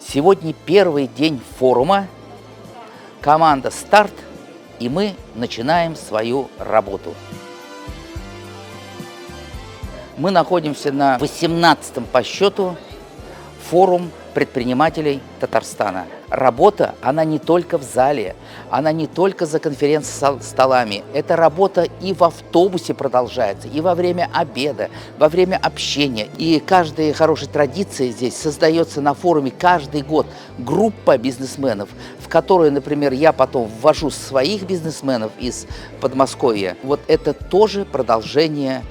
Сегодня первый день форума, команда «Старт», и мы начинаем свою работу. Мы находимся на 18-м по счету форум предпринимателей Татарстана. Работа, она не только в зале, она не только за конференц-столами. Эта работа и в автобусе продолжается, и во время обеда, во время общения. И каждая хорошая традиция здесь создается на форуме каждый год. Группа бизнесменов, в которую, например, я потом ввожу своих бизнесменов из Подмосковья. Вот это тоже продолжение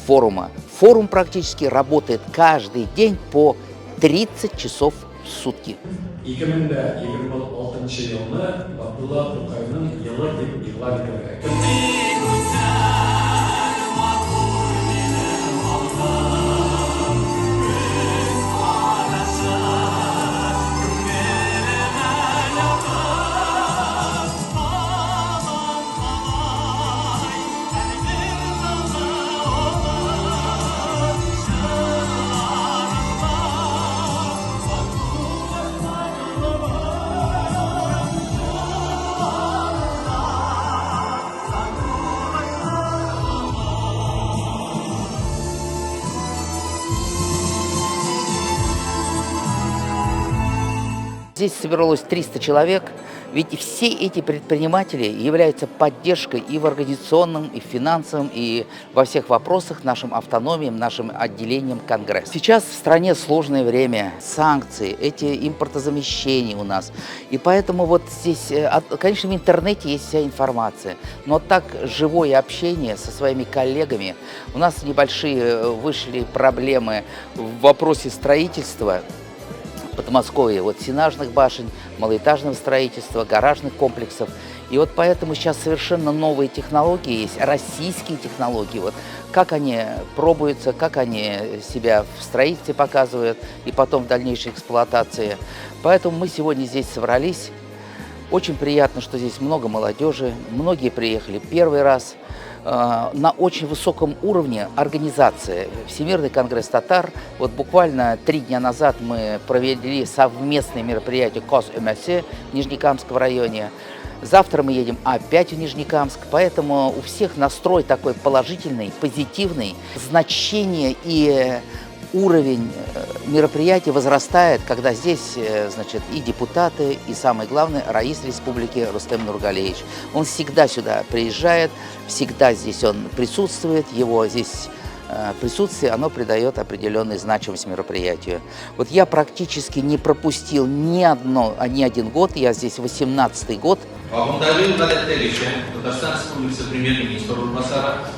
форума. Форум практически работает каждый день по 30 часов в сутки. 2026 yılını Abdullah Tokay'ın yılı gibi ilan edilerek. Здесь собралось 300 человек, ведь все эти предприниматели являются поддержкой и в организационном, и в финансовом, и во всех вопросах нашим автономиям, нашим отделениям Конгресса. Сейчас в стране сложное время, санкции, эти импортозамещения у нас. И поэтому вот здесь, конечно, в интернете есть вся информация, но так живое общение со своими коллегами. У нас небольшие вышли проблемы в вопросе строительства Подмосковья, вот сенажных башен, малоэтажного строительства, гаражных комплексов. И вот поэтому сейчас совершенно новые технологии есть, российские технологии. Вот как они пробуются, как они себя в строительстве показывают и потом в дальнейшей эксплуатации. Поэтому мы сегодня здесь собрались. Очень приятно, что здесь много молодежи, многие приехали первый раз. На очень высоком уровне организация. Всемирный конгресс татар. Вот буквально 3 дня назад мы провели совместное мероприятие КОС-МС в Нижнекамском районе. Завтра мы едем опять в Нижнекамск, поэтому у всех настрой такой положительный, позитивный. Значение и уровень мероприятий возрастает, когда здесь, значит, и депутаты, и самое главное, раис республики Рустем Нургалиевич. Он всегда сюда приезжает, всегда здесь он присутствует, его здесь присутствие, оно придает определенную значимость мероприятию. Вот я практически не пропустил ни один год, я здесь 18-й год.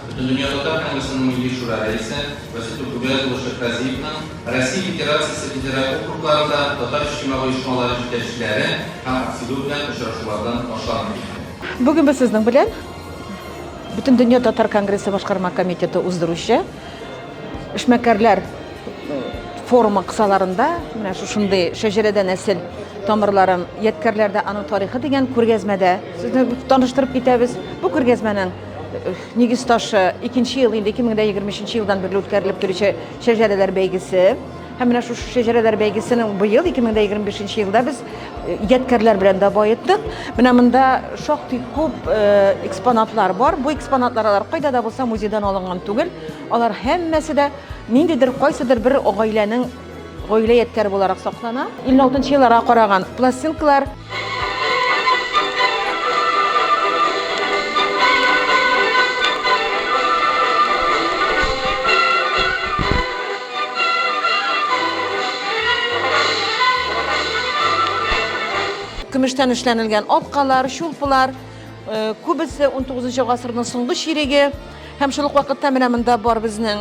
Bütün Dünya Tatar Kongresi'nin Milli Şura Reisi Vasit Turgayazlı Şıkraziyev'nin Россия Federasyası Federal Okruglarında Tatar İçtima uyuşmaları жетекçileri hem aksilik bilen uçuruşlardan başlandı. Bugün biz sizin bilen Bütün Dünya Tatar Kongresi Başkarma Komiteti uzduruşu işmekerler forumu kısalarında şunday şecereden esil tamirlarım yetkerlerde anı tarihi degen ko'rgazmada sizni tanıştırıp ketamiz. Bu ko'rgazmaning Negiz taşı 2. yıl, 2025 yıldan beri o'tkazilib turuvchi shajarelar baygisi. Hem şu shajarelar baygisinin bu yıl 2025 yılda biz yetkerler bilen davom etdik. Bunda şoqti ko'p eksponatlar var. Bu eksponatlar qayda da bo'lsa muzeydan olingan tugul. Ular hammasi da nindidir qaysidir bir oilaning oila yetkari olarak saqlana. 56 yıllara qaragan plastinkalar Gümüşten işlenilgen opkalar, şulpular, kubisi 19. asırın soңғы şiregi. Hem şuluk vakıtta minamında var bizning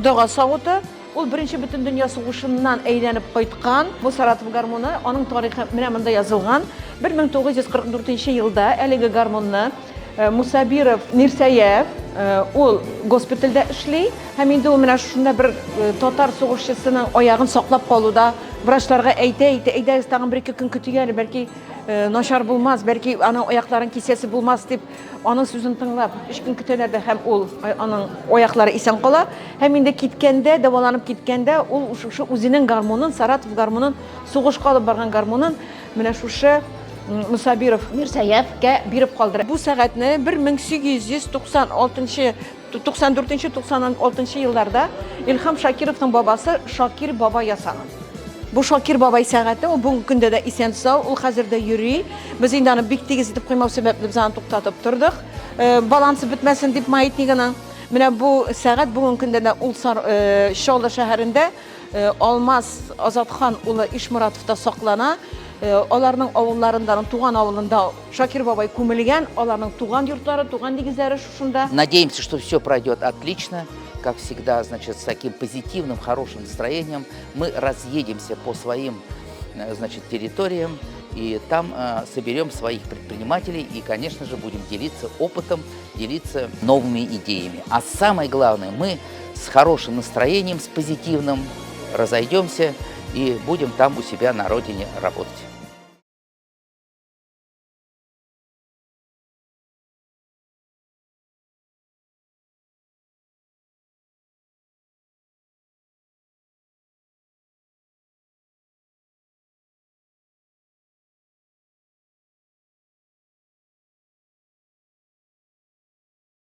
Doğa Savutu. Ol birinci bütün dünya soğuşundan eğlenip qaytqan. Bu Saratov garmonu, onun tarihi minamında yazılgan. 1944 yılda eligi garmonunu Musabirov Nirsayev ol gospitalda işli. Hem indi o mina şunda bir Tatar soğuşçısının ayağını saqlab qaluda vrachlarga aytay, tag'in bir ikki kun kutgan, balki начар булмас, бәлки аның аякларын кисәсе булмас дип, аның сүзен тыңлап, 3 көн көтәләр дә һәм ул аның аяклары исән кала. Һәм инде киткәндә, дәваланып киткәндә, ул шушы үзенең гармонын, Саратов гармонын, сугышка алып барган гармонын менә шушы Мусабиров Мирсаевкә биреп калдыра. Бу сәгатьне 1894-96 елларда Илһам Шакировның бабасы Шакир баба ясаган. Бу Шакир бабай сәгате, ул бүгенге көндә дә исән сау, ул хәзердә йөри. Без инде аны бик тигез итеп куймау сәбәпле без аны туктатып тордык. Балансы бетмәсен дип маятнигының. Менә бу сәгать бүгенге көндә дә ул Шолла шәһәрендә Алмаз Азатхан улы Ишмуратовта саклана. Аларның авылларында, туган авылында Шакир бабай күмелгән, аларның туган йортлары, туган нигезләре шушында. Надеемся, что все пройдет отлично, как всегда, значит, с таким позитивным, хорошим настроением. Мы разъедемся по своим, значит, территориям и там соберем своих предпринимателей и, конечно же, будем делиться опытом, делиться новыми идеями. А самое главное, мы с хорошим настроением, с позитивным разойдемся и будем там у себя на родине работать.